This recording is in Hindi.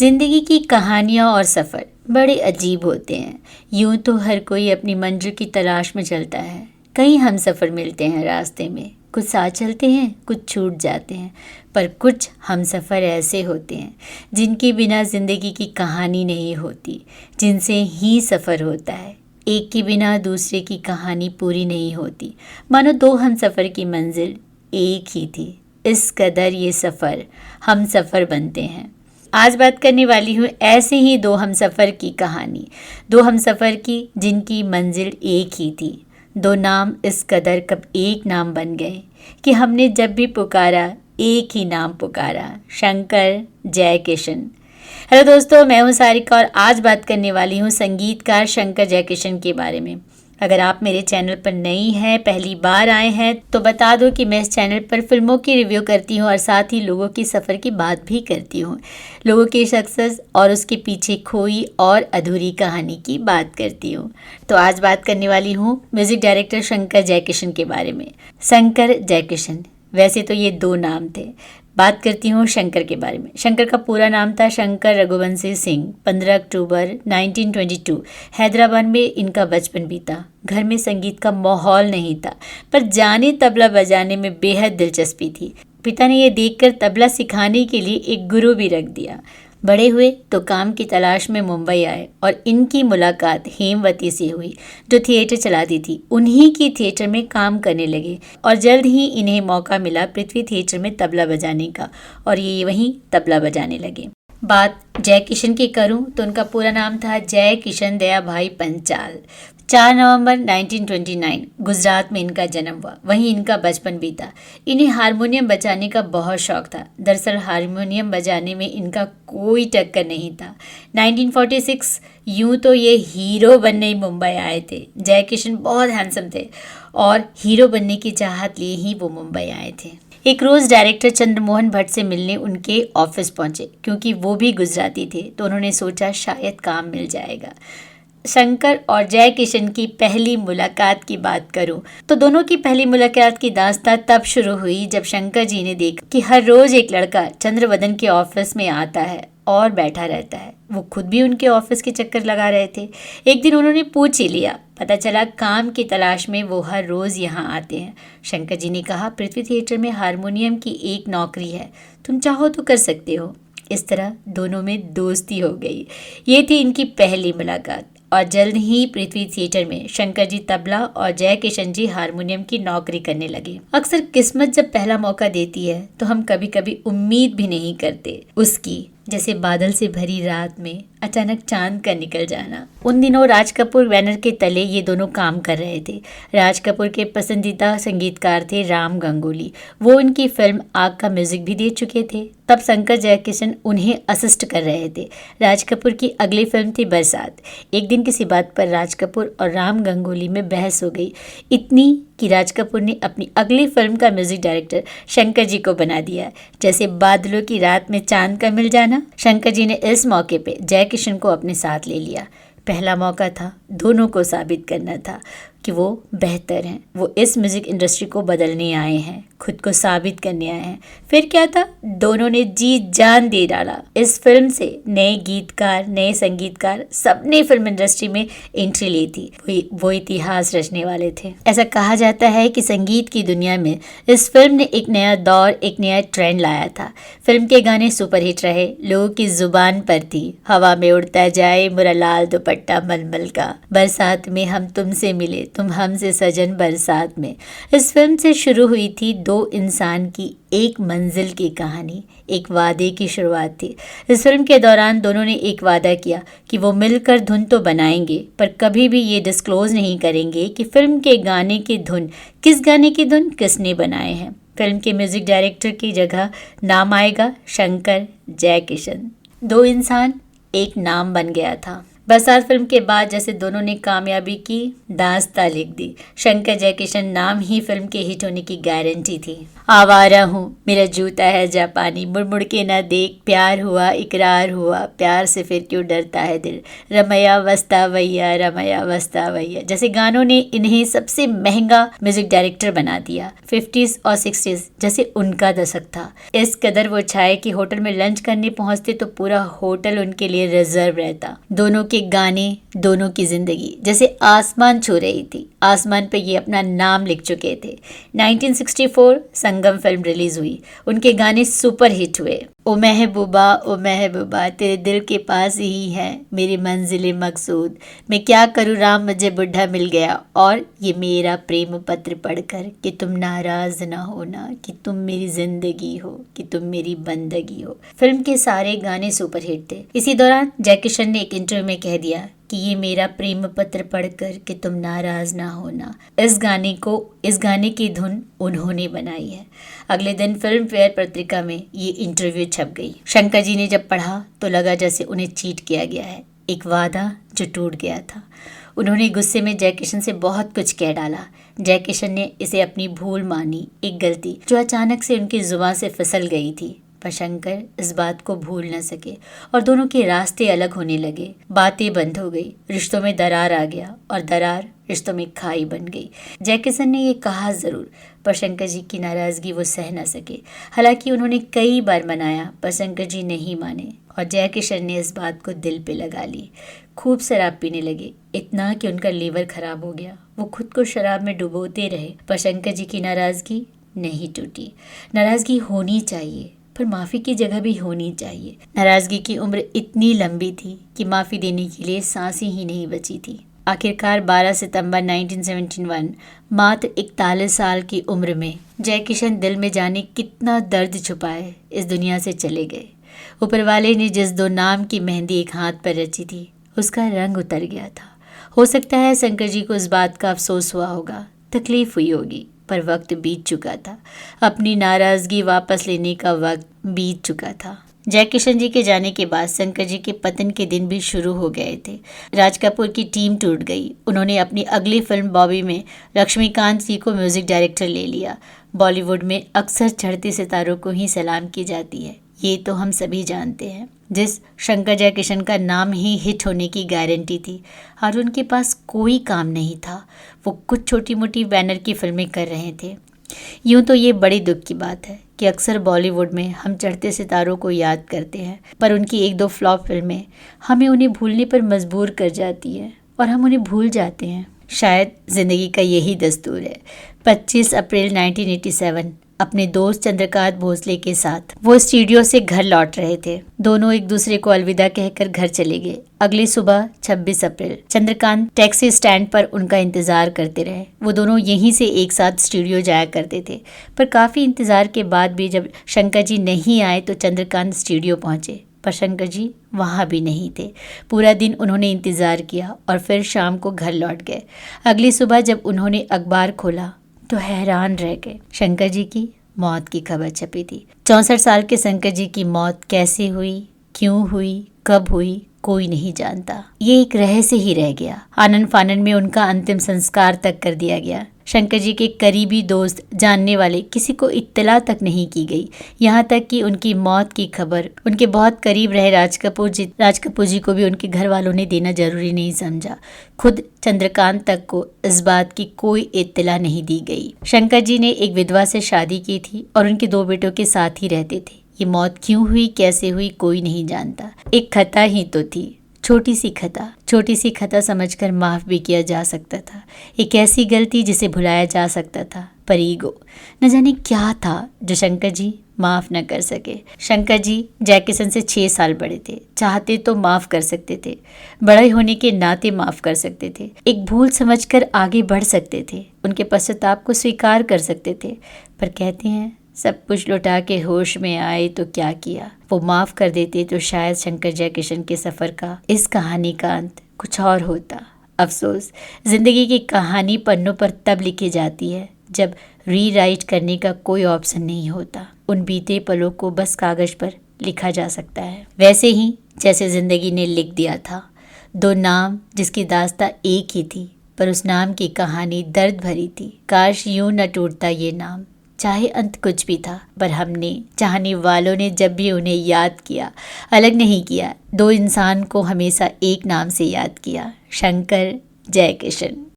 जिंदगी की कहानियाँ और सफ़र बड़े अजीब होते हैं। यूं तो हर कोई अपनी मंजिल की तलाश में चलता है। कई हम सफ़र मिलते हैं रास्ते में, कुछ साथ चलते हैं, कुछ छूट जाते हैं, पर कुछ हम सफ़र ऐसे होते हैं जिनके बिना ज़िंदगी की कहानी नहीं होती, जिनसे ही सफ़र होता है। एक के बिना दूसरे की कहानी पूरी नहीं होती। मानो दो हम सफ़र की मंजिल एक ही थी। इस कदर ये सफ़र हम सफ़र बनते हैं। आज बात करने वाली हूँ ऐसे ही दो हमसफ़र की कहानी, दो हमसफ़र की जिनकी मंजिल एक ही थी। दो नाम इस कदर कब एक नाम बन गए कि हमने जब भी पुकारा एक ही नाम पुकारा, शंकर जयकिशन। हेलो दोस्तों, मैं हूँ सारिका और आज बात करने वाली हूँ संगीतकार शंकर जयकिशन के बारे में। अगर आप मेरे चैनल पर नई हैं, पहली बार आए हैं, तो बता दो कि मैं इस चैनल पर फिल्मों की रिव्यू करती हूँ और साथ ही लोगों की सफ़र की बात भी करती हूँ। लोगों के सक्सेस और उसके पीछे खोई और अधूरी कहानी की बात करती हूँ। तो आज बात करने वाली हूँ म्यूज़िक डायरेक्टर शंकर जयकिशन के बारे में। शंकर जयकिशन, वैसे तो ये दो नाम थे। बात करती हूँ शंकर के बारे में। शंकर का पूरा नाम था शंकर रघुवंशी सिंह। 15 अक्टूबर 1922 हैदराबाद में इनका बचपन बीता। घर में संगीत का माहौल नहीं था, पर जाने तबला बजाने में बेहद दिलचस्पी थी। पिता ने यह देखकर तबला सिखाने के लिए एक गुरु भी रख दिया। बड़े हुए तो काम की तलाश में मुंबई आए और इनकी मुलाकात हेमवती से हुई, जो थिएटर चलाती थी। उन्हीं की थिएटर में काम करने लगे और जल्द ही इन्हें मौका मिला पृथ्वी थिएटर में तबला बजाने का और ये वहीं तबला बजाने लगे। बात जयकिशन की करूं तो उनका पूरा नाम था जयकिशन दया भाई पंचाल। 4 नवंबर 1929 गुजरात में इनका जन्म हुआ, वहीं इनका बचपन बीता। इन्हें हारमोनियम बजाने का बहुत शौक था। दरअसल हारमोनियम बजाने में इनका कोई टक्कर नहीं था। 1946 यूं तो ये हीरो बनने मुंबई आए थे। जयकिशन बहुत हैंडसम थे और हीरो बनने की चाहत लिए ही वो मुंबई आए थे। एक रोज़ डायरेक्टर चंद्रमोहन भट्ट से मिलने उनके ऑफिस पहुंचे। क्योंकि वो भी गुजराती थे तो उन्होंने सोचा शायद काम मिल जाएगा। शंकर और जयकिशन की पहली मुलाकात की बात करूं तो दोनों की पहली मुलाकात की दास्तां तब शुरू हुई जब शंकर जी ने देखा कि हर रोज एक लड़का चंद्रवदन के ऑफिस में आता है और बैठा रहता है। वो खुद भी उनके ऑफिस के चक्कर लगा रहे थे। एक दिन उन्होंने पूछ ही लिया। पता चला काम की तलाश में वो हर रोज यहाँ आते हैं। शंकर जी ने कहा, पृथ्वी थिएटर में हारमोनियम की एक नौकरी है, तुम चाहो तो कर सकते हो। इस तरह दोनों में दोस्ती हो गई। ये थी इनकी पहली मुलाकात और जल्द ही पृथ्वी थिएटर में शंकर जी तबला और जयकिशन जी हारमोनियम की नौकरी करने लगे। अक्सर किस्मत जब पहला मौका देती है तो हम कभी कभी उम्मीद भी नहीं करते उसकी, जैसे बादल से भरी रात में अचानक चांद का निकल जाना। उन दिनों राज कपूर बैनर के तले ये दोनों काम कर रहे थे। राज कपूर के पसंदीदा संगीतकार थे राम गंगोली। वो उनकी फिल्म आग का म्यूजिक भी दे चुके थे। तब शंकर जयकिशन उन्हें असिस्ट कर रहे थे। राज कपूर की अगली फिल्म थी बरसात। एक दिन किसी बात पर राज कपूर और राम गंगोली में बहस हो गई, इतनी कि राज कपूर ने अपनी अगली फिल्म का म्यूजिक डायरेक्टर शंकर जी को बना दिया। जैसे बादलों की रात में चांद का मिल जाना, शंकर जी ने इस मौके पे जयकिशन को अपने साथ ले लिया। पहला मौका था, दोनों को साबित करना था कि वो बेहतर हैं। वो इस म्यूज़िक इंडस्ट्री को बदलने आए हैं, खुद को साबित करने आए हैं। फिर क्या था, दोनों ने जी जान दे डाला। इस फिल्म से नए गीतकार, नए संगीतकार, सबने फिल्म इंडस्ट्री में एंट्री ली थी। वो इतिहास रचने वाले थे। ऐसा कहा जाता है कि संगीत की दुनिया में इस फिल्म ने एक नया दौर, एक नया ट्रेंड लाया था। फिल्म के गाने सुपरहिट रहे, लोगों की जुबान पर थी। हवा में उड़ता जाए मेरा लाल दुपट्टा मलमल का, बरसात में हम तुमसे मिले, तुम हमसे सजन बरसात में। इस फिल्म से शुरू हुई थी दो इंसान की एक मंजिल की कहानी, एक वादे की शुरुआत थी। इस फिल्म के दौरान दोनों ने एक वादा किया कि वो मिलकर धुन तो बनाएंगे, पर कभी भी ये डिस्क्लोज नहीं करेंगे कि फिल्म के गाने की धुन, किस गाने की धुन किसने बनाए हैं। फिल्म के म्यूजिक डायरेक्टर की जगह नाम आएगा शंकर जयकिशन। दो इंसान एक नाम बन गया था। बरसात फिल्म के बाद जैसे दोनों ने कामयाबी की दास्तां लिख दी। शंकर जयकिशन नाम ही फिल्म के हिट होने की गारंटी थी। आवारा हूँ, मेरा जूता है जापानी, मुड़ मुड़ के ना देख, प्यार हुआ इकरार हुआ, प्यार से फिर क्यों डरता है दिल, रमैया वस्ता वैया, रमैया वस्ता वैया जैसे गानों ने इन्हें सबसे महंगा म्यूजिक डायरेक्टर बना दिया। 50s और 60s जैसे उनका दशक था। इस कदर वो छाए कि होटल में लंच करने पहुंचते तो पूरा होटल उनके लिए रिजर्व रहता। दोनों के गाने, दोनों की जिंदगी जैसे आसमान छू रही थी। आसमान पे ये अपना नाम लिख चुके थे। 1964 संगम फिल्म रिलीज हुई। उनके गाने सुपर हिट हुए। ओ महबूबा तेरे दिल के पास ही है मेरी मंजिल मकसूद, मैं क्या करूँ राम मुझे बुढ़ा मिल गया, और ये मेरा प्रेम पत्र पढ़कर कि तुम नाराज ना होना, कि तुम मेरी जिंदगी हो, कि तुम मेरी बंदगी हो। फिल्म के सारे गाने सुपर हिट थे। इसी दौरान जैकी श्रॉफ ने एक इंटरव्यू में कह दिया कि ये मेरा प्रेम पत्र पढ़कर कि तुम नाराज ना होना। इस गाने की धुन उन्होंने बनाई है। अगले दिन फिल्म फेयर पत्रिका में ये इंटरव्यू छप गई। शंकर जी ने जब पढ़ा तो लगा जैसे उन्हें चीट किया गया है, एक वादा जो टूट गया था। उन्होंने गुस्से में जैकी श्रॉफ से बहुत कुछ कह डाला। जैकी श्रॉफ ने इसे अपनी भूल मानी, एक गलती जो अचानक से उनकी जुबान से फिसल गई थी। पर शंकर इस बात को भूल न सके और दोनों के रास्ते अलग होने लगे। बातें बंद हो गई, रिश्तों में दरार आ गया और दरार रिश्तों में खाई बन गई। जैकी श्रॉफ ने ये कहा जरूर, पर शंकर जी की नाराजगी वो सह न सके। हालांकि उन्होंने कई बार मनाया पर शंकर जी नहीं माने और जैकी श्रॉफ ने इस बात को दिल पे लगा ली। खूब शराब पीने लगे, इतना कि उनका लीवर खराब हो गया। वो खुद को शराब में डुबोते रहे पर शंकर जी की नाराजगी नहीं टूटी। नाराजगी होनी चाहिए पर माफ़ी की जगह भी होनी चाहिए। नाराज़गी की उम्र इतनी लंबी थी कि माफ़ी देने के लिए सांसें ही नहीं बची थी। आखिरकार 12 सितंबर 1971 मात्र 41 साल की उम्र में जैकी श्रॉफ दिल में जाने कितना दर्द छुपाए इस दुनिया से चले गए। ऊपर वाले ने जिस दो नाम की मेहंदी एक हाथ पर रची थी उसका रंग उतर गया था। हो सकता है शंकर जी को इस बात का अफसोस हुआ होगा, तकलीफ हुई होगी, पर वक्त बीत चुका था। अपनी नाराज़गी वापस लेने का वक्त बीत चुका था। जैकी श्रॉफ जी के जाने के बाद शंकर जी के पतन के दिन भी शुरू हो गए थे। राज कपूर की टीम टूट गई। उन्होंने अपनी अगली फिल्म बॉबी में लक्ष्मीकांत जी को म्यूजिक डायरेक्टर ले लिया। बॉलीवुड में अक्सर चढ़ते सितारों को ही सलाम की जाती है, ये तो हम सभी जानते हैं। जिस शंकर जयकिशन का नाम ही हिट होने की गारंटी थी, और उनके पास कोई काम नहीं था। वो कुछ छोटी मोटी बैनर की फिल्में कर रहे थे। यूँ तो ये बड़ी दुख की बात है कि अक्सर बॉलीवुड में हम चढ़ते सितारों को याद करते हैं, पर उनकी एक दो फ्लॉप फिल्में हमें उन्हें भूलने पर मजबूर कर जाती हैं और हम उन्हें भूल जाते हैं। शायद ज़िंदगी का यही दस्तूर है। 25 अप्रैल 1987 अपने दोस्त चंद्रकांत भोसले के साथ वो स्टूडियो से घर लौट रहे थे। दोनों एक दूसरे को अलविदा कहकर घर चले गए। अगली सुबह 26 अप्रैल चंद्रकांत टैक्सी स्टैंड पर उनका इंतजार करते रहे। वो दोनों यहीं से एक साथ स्टूडियो जाया करते थे, पर काफ़ी इंतजार के बाद भी जब शंकर जी नहीं आए तो चंद्रकांत स्टूडियो पहुंचे, पर शंकर जी वहाँ भी नहीं थे। पूरा दिन उन्होंने इंतज़ार किया और फिर शाम को घर लौट गए। अगली सुबह जब उन्होंने अखबार खोला तो हैरान रह गए। शंकर जी की मौत की खबर छपी थी। 64 साल के शंकर जी की मौत कैसे हुई, क्यों हुई, कब हुई, कोई नहीं जानता। ये एक रहस्य ही रह गया। आनन फानन में उनका अंतिम संस्कार तक कर दिया गया। शंकर जी के करीबी दोस्त, जानने वाले किसी को इत्तला तक नहीं की गई। यहाँ तक कि उनकी मौत की खबर उनके बहुत करीब रहे राज कपूर जी को भी उनके घर वालों ने देना जरूरी नहीं समझा। खुद चंद्रकांत तक को इस बात की कोई इत्तला नहीं दी गई। शंकर जी ने एक विधवा से शादी की थी और उनके 2 बेटों के साथ ही रहते थे। ये मौत क्यों हुई, कैसे हुई, कोई नहीं जानता। एक खता ही तो थी, छोटी सी खता समझकर माफ़ भी किया जा सकता था। एक ऐसी गलती जिसे भुलाया जा सकता था, पर ईगो न जाने क्या था जो शंकर जी माफ़ न कर सके। शंकर जी जैकी श्रॉफ से 6 साल बड़े थे। चाहते तो माफ़ कर सकते थे, बड़े होने के नाते माफ़ कर सकते थे, एक भूल समझकर आगे बढ़ सकते थे, उनके पश्चाताप को स्वीकार कर सकते थे। पर कहते हैं सब कुछ लौटा के होश में आए तो क्या किया। वो माफ़ कर देते तो शायद शंकर जयकिशन के सफ़र का, इस कहानी का अंत कुछ और होता। अफसोस, ज़िंदगी की कहानी पन्नों पर तब लिखी जाती है जब रीराइट करने का कोई ऑप्शन नहीं होता। उन बीते पलों को बस कागज़ पर लिखा जा सकता है, वैसे ही जैसे ज़िंदगी ने लिख दिया था। 2 नाम जिसकी दास्तां एक ही थी, पर उस नाम की कहानी दर्द भरी थी। काश यूं न टूटता ये नाम चाहे अंत कुछ भी था, पर हमने, चाहने वालों ने जब भी उन्हें याद किया, अलग नहीं किया। दो इंसान को हमेशा एक नाम से याद किया, शंकर जयकिशन।